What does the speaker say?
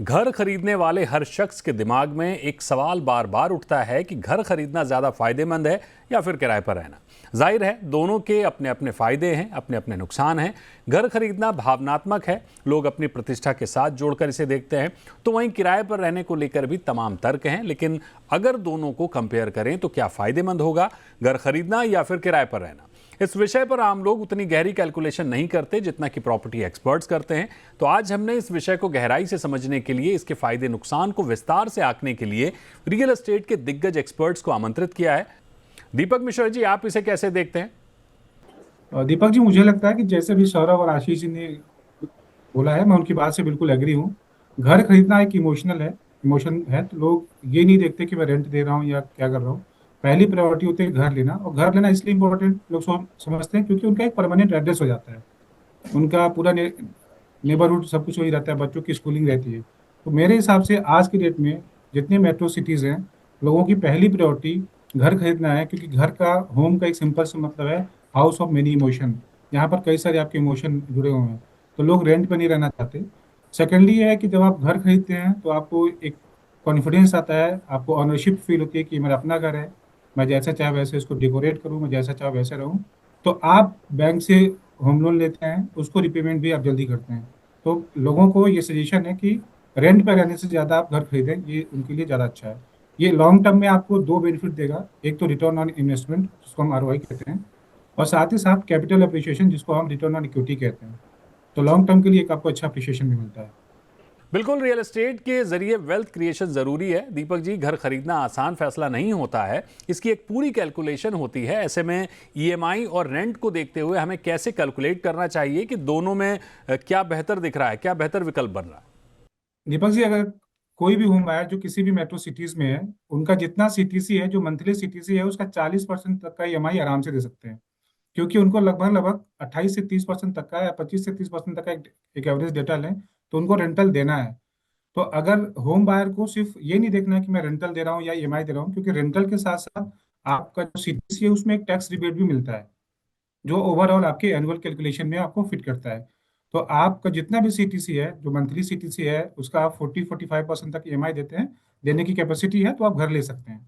घर खरीदने वाले हर शख्स के दिमाग में एक सवाल बार बार उठता है कि घर खरीदना ज़्यादा फायदेमंद है या फिर किराए पर रहना। जाहिर है दोनों के अपने अपने फायदे हैं, अपने अपने नुकसान हैं। घर खरीदना भावनात्मक है, लोग अपनी प्रतिष्ठा के साथ जोड़कर इसे देखते हैं। तो वहीं किराए पर रहने को लेकर भी तमाम तर्क हैं। लेकिन अगर दोनों को कंपेयर करें तो क्या फायदेमंद होगा घर खरीदना या फिर किराए पर रहना? इस विषय पर आम लोग उतनी गहरी कैलकुलेशन नहीं करते जितना कि प्रॉपर्टी एक्सपर्ट्स करते हैं। तो आज हमने इस विषय को गहराई से समझने के लिए, इसके फायदे नुकसान को विस्तार से आंकने के लिए रियल एस्टेट के दिग्गज एक्सपर्ट्स को आमंत्रित किया है। दीपक मिश्रा जी, आप इसे कैसे देखते हैं? दीपक जी, मुझे लगता है कि जैसे भी सौरभ और आशीष जी ने बोला है, मैं उनकी बात से बिल्कुल एग्री हूँ। घर खरीदना एक इमोशन है। तो लोग ये नहीं देखते कि मैं रेंट दे रहा हूँ या क्या कर रहा हूँ। पहली प्रायोरिटी होती है घर लेना, और घर लेना इसलिए इंपॉर्टेंट लोग समझते हैं क्योंकि उनका एक परमानेंट एड्रेस हो जाता है। उनका पूरा नेबरहुड सब कुछ वही रहता है, बच्चों की स्कूलिंग रहती है। तो मेरे हिसाब से आज की डेट में जितने मेट्रो सिटीज़ हैं, लोगों की पहली प्रायोरिटी घर खरीदना है, क्योंकि घर का, होम का एक सिंपल सा मतलब है हाउस ऑफ मेनी इमोशन। यहाँ पर कई सारे आपके इमोशन जुड़े हुए हैं। तो लोग रेंट पर नहीं रहना चाहते। सेकेंडली ये है कि जब आप घर खरीदते हैं तो आपको एक कॉन्फिडेंस आता है, आपको ऑनरशिप फील होती है कि मेरा अपना घर है, मैं जैसा चाहे वैसे इसको डेकोरेट करूँ, मैं जैसा चाहे वैसे रहूँ। तो आप बैंक से होम लोन लेते हैं, उसको रिपेमेंट भी आप जल्दी करते हैं। तो लोगों को ये सजेशन है कि रेंट पर रहने से ज़्यादा आप घर खरीदें, ये उनके लिए ज़्यादा अच्छा है। ये लॉन्ग टर्म में आपको दो बेनिफिट देगा। एक तो रिटर्न ऑन इन्वेस्टमेंट, जिसको हम आरओआई कहते हैं, और साथ ही साथ कैपिटल अप्रिशिएशन, जिसको हम रिटर्न ऑन इक्विटी कहते हैं। तो लॉन्ग टर्म के लिए एक आपको अच्छा अप्रिशिएशन भी मिलता है। बिल्कुल, रियल एस्टेट के जरिए वेल्थ क्रिएशन जरूरी है। दीपक जी, घर खरीदना आसान फैसला नहीं होता है, इसकी एक पूरी कैलकुलेशन होती है। ऐसे में ईएमआई और रेंट को देखते हुए हमें कैसे कैलकुलेट करना चाहिए कि दोनों में क्या बेहतर दिख रहा है, क्या बेहतर विकल्प बन रहा है? दीपक जी, अगर कोई भी होम बायर जो किसी भी मेट्रो सिटीज में है, उनका जितना सीटीसी है, जो मंथली सीटीसी है, उसका 40% तक का ईएमआई आराम से दे सकते हैं। क्योंकि उनको लगभग लगभग 28 से 30% तक का, या 25 से 30% तक का एक एवरेज डेटा लें, तो उनको रेंटल देना है। तो अगर होम बायर को सिर्फ ये नहीं देखना है कि मैं रेंटल दे रहा हूँ या ईएमआई दे रहा हूँ, क्योंकि रेंटल के साथ साथ आपका जो सीटीसी है उसमें एक टैक्स रिबेट भी मिलता है, जो ओवरऑल आपके एनुअल कैलकुलेशन में आपको फिट करता है। तो आपका जितना भी सीटीसी है, जो मंथली सीटीसी है, उसका आप 40-45% तक ईएमआई देते हैं, देने की कैपेसिटी है, तो आप घर ले सकते हैं।